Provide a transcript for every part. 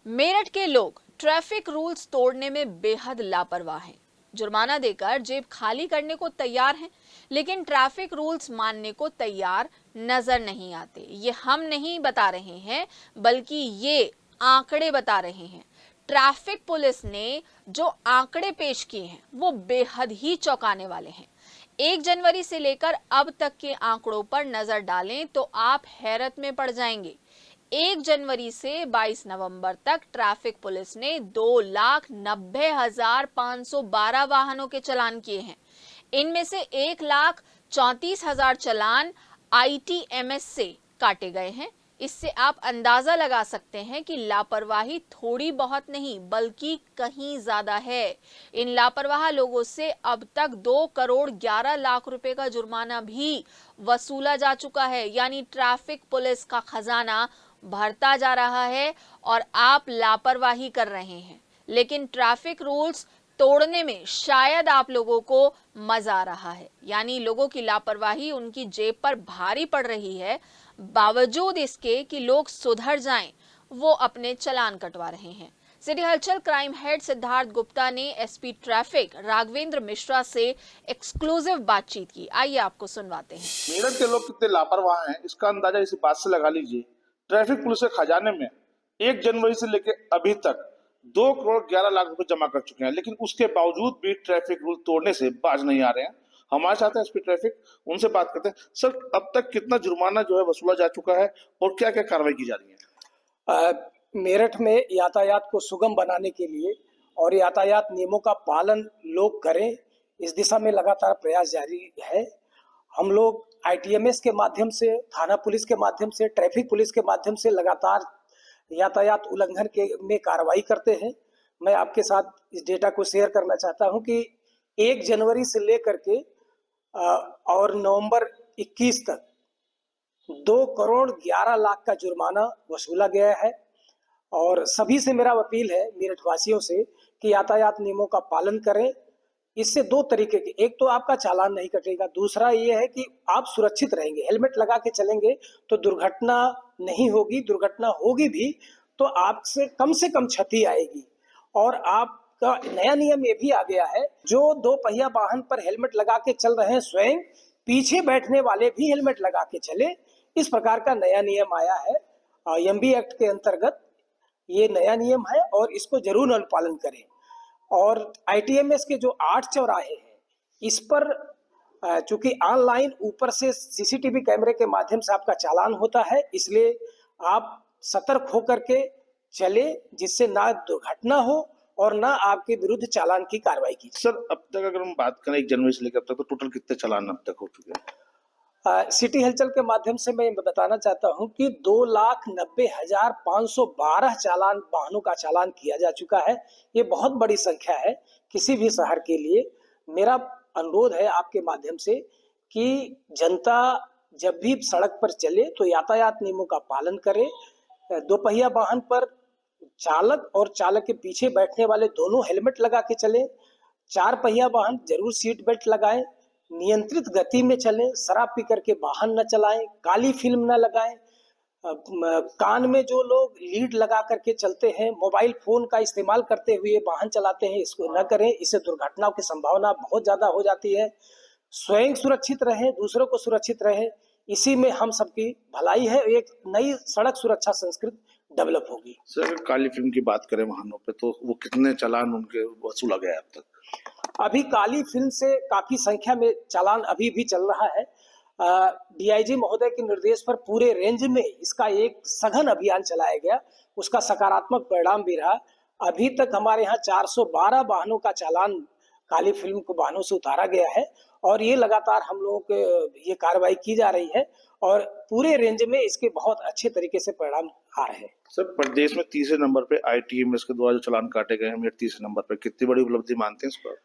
मेरठ के लोग traffic rules तोड़ने में बेहद लापरवाह हैं। जुर्माना देकर जेब खाली करने को तैयार हैं, लेकिन ट्रैफिक रूल्स मानने को तैयार नजर नहीं आते। ये हम नहीं बता रहे हैं, बल्कि ये आंकड़े बता रहे हैं। ट्रैफिक पुलिस ने जो आंकड़े पेश किए हैं वो बेहद ही चौंकाने वाले हैं। 1 जनवरी से लेकर अब तक के आंकड़ों पर नजर डालें तो आप हैरत में पड़ जाएंगे। 1 जनवरी से 22 नवंबर तक ट्रैफिक पुलिस ने 2,90,512 वाहनों के चालान किए हैं। इनमें से 1,34,000 चालान ITMS से काटे गए हैं। इससे आप अंदाजा लगा सकते हैं कि लापरवाही थोड़ी बहुत नहीं बल्कि कहीं ज्यादा है। इन लापरवाह लोगों से अब तक 2,11,00,000 रुपए का जुर्माना भी वसूला जा चुका है। यानी ट्रैफिक पुलिस का खजाना भरता जा रहा है और आप लापरवाही कर रहे हैं। लेकिन ट्रैफिक रूल्स तोड़ने में शायद आप लोगों को मजा आ रहा है। यानी लोगों की लापरवाही उनकी जेब पर भारी पड़ रही है। बावजूद इसके कि लोग सुधर जाएं, वो अपने चालान कटवा रहे हैं। सिटी हलचल क्राइम हेड सिद्धार्थ गुप्ता ने SP ट्रैफिक राघवेंद्र मिश्रा से एक्सक्लूसिव बातचीत की। आइए आपको सुनवाते हैं। मेरठ के लोग कितने लापरवाह हैं इसका अंदाजा इसी बात से लगा लीजिए। ट्रैफिक पुलिस के खजाने में 1 जनवरी से लेकर अभी तक 2,11,00,000 रुपए जमा कर चुके हैं, लेकिन उसके बावजूद भी ट्रैफिक रूल तोड़ने से बाज नहीं आ रहे हैं। हमारे साथ है SP ट्रैफिक, उनसे बात करते हैं। सर, अब तक कितना जुर्माना जो है वसूला जा चुका है और क्या क्या कार्रवाई की जा रही है? मेरठ में यातायात को सुगम बनाने के लिए और यातायात नियमों का पालन लोग करें, इस दिशा में लगातार प्रयास जारी है। हम लोग ITMS के माध्यम से, थाना पुलिस के माध्यम से, ट्रैफिक पुलिस के माध्यम से लगातार यातायात उल्लंघन के में कार्रवाई करते हैं। मैं आपके साथ इस डेटा को शेयर करना चाहता हूं कि 1 जनवरी से लेकर के और नवंबर 21 तक 2,11,00,000 का जुर्माना वसूला गया है। और सभी से मेरा अपील है, मेरठ वासियों से, कि यातायात नियमों का पालन करें। इससे 2 तरीके के, एक तो आपका चालान नहीं कटेगा, दूसरा ये है कि आप सुरक्षित रहेंगे। हेलमेट लगा के चलेंगे तो दुर्घटना नहीं होगी, दुर्घटना होगी भी तो आपसे कम क्षति आएगी। और आपका नया नियम ये भी आ गया है, जो 2 पहिया वाहन पर हेलमेट लगा के चल रहे हैं, स्वयं पीछे बैठने वाले भी हेलमेट लगा के चले। इस प्रकार का नया नियम आया है। MB एक्ट के अंतर्गत ये नया नियम है और इसको जरूर अनुपालन करें। और ITMS के जो 8 चौराहे हैं, इस पर चूंकि ऑनलाइन ऊपर से CCTV कैमरे के माध्यम से आपका चालान होता है, इसलिए आप सतर्क होकर के चले, जिससे ना दुर्घटना हो और ना आपके विरुद्ध चालान की कार्रवाई की। सर, अब तक अगर हम बात करें 1 जनवरी से लेकर अब तक, तो टोटल कितने चालान अब तक हो चुके हैं? सिटी हलचल के माध्यम से मैं बताना चाहता हूं कि 2,90,512 चालान, वाहनों का चालान किया जा चुका है। ये बहुत बड़ी संख्या है किसी भी शहर के लिए। मेरा अनुरोध है आपके माध्यम से कि जनता जब भी सड़क पर चले तो यातायात नियमों का पालन करे। 2 पहिया वाहन पर चालक और चालक के पीछे बैठने वाले दोनों हेलमेट लगा के चले। 4 पहिया वाहन जरूर सीट बेल्ट लगाएं। नियंत्रित गति में चलें, शराब पी करके वाहन न चलाएं, काली फिल्म न लगाएं। कान में जो लोग लीड लगा करके चलते हैं, मोबाइल फोन का इस्तेमाल करते हुए वाहन चलाते हैं, इसको न करें। इससे दुर्घटनाओं की संभावना बहुत ज्यादा हो जाती है। स्वयं सुरक्षित रहें, दूसरों को सुरक्षित रहें, इसी में हम सबकी भलाई है। एक नई सड़क सुरक्षा संस्कृति डेवलप होगी। सर, काली फिल्म की बात करें वाहनों पे, तो वो कितने चालान उनके वसूला गया अब तक? अभी काली फिल्म से काफी संख्या में चालान अभी भी चल रहा है। DIG महोदय के निर्देश पर पूरे रेंज में इसका एक सघन अभियान चलाया गया, उसका सकारात्मक परिणाम भी रहा। अभी तक हमारे यहाँ 412 वाहनों का चालान काली फिल्म को वाहनों से उतारा गया है और ये लगातार हम लोगों के ये कार्रवाई की जा रही है और पूरे रेंज में इसके बहुत अच्छे तरीके से परिणाम आ रहे हैं। सर, प्रदेश में 30 नंबर पे ITMS के द्वारा जो चालान काटे गए हैं, 30 नंबर पे कितनी बड़ी उपलब्धि मानते हैं इस पर?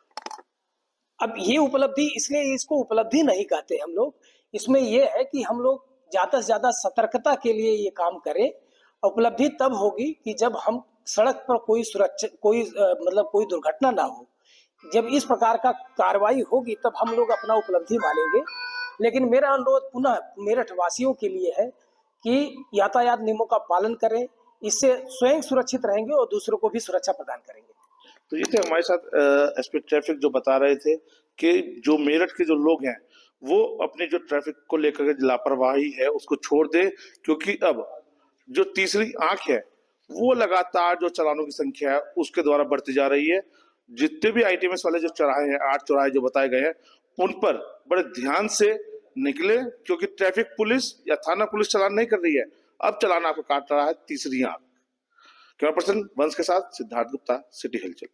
अब ये उपलब्धि, इसलिए इसको उपलब्धि नहीं कहते हम लोग। इसमें यह है कि हम लोग ज्यादा से ज्यादा सतर्कता के लिए ये काम करें। उपलब्धि तब होगी कि जब हम सड़क पर कोई सुरक्षा, कोई दुर्घटना ना हो। जब इस प्रकार का कार्रवाई होगी तब हम लोग अपना उपलब्धि मानेंगे। लेकिन मेरा अनुरोध पुनः मेरठ वासियों के लिए है कि यातायात नियमों का पालन करें, इससे स्वयं सुरक्षित रहेंगे और दूसरों को भी सुरक्षा प्रदान करेंगे। तो ये थे हमारे साथ एसपी ट्रैफिक जो बता रहे थे कि जो मेरठ के जो लोग हैं वो अपने जो ट्रैफिक को लेकर के लापरवाही है उसको छोड़ दे, क्योंकि अब जो तीसरी आंख है वो लगातार जो चालानों की संख्या है उसके द्वारा बढ़ती जा रही है। जितने भी आईटीएमएस वाले जो चौराहे हैं, 8 चौराहे जो बताए गए हैं, उन पर बड़े ध्यान से निकले, क्योंकि ट्रैफिक पुलिस या थाना पुलिस चालान नहीं कर रही है, अब चालान आपको काट रहा है तीसरी आंख। कैमरा पर्सन वंश के साथ सिद्धार्थ गुप्ता, सिटी हलचल।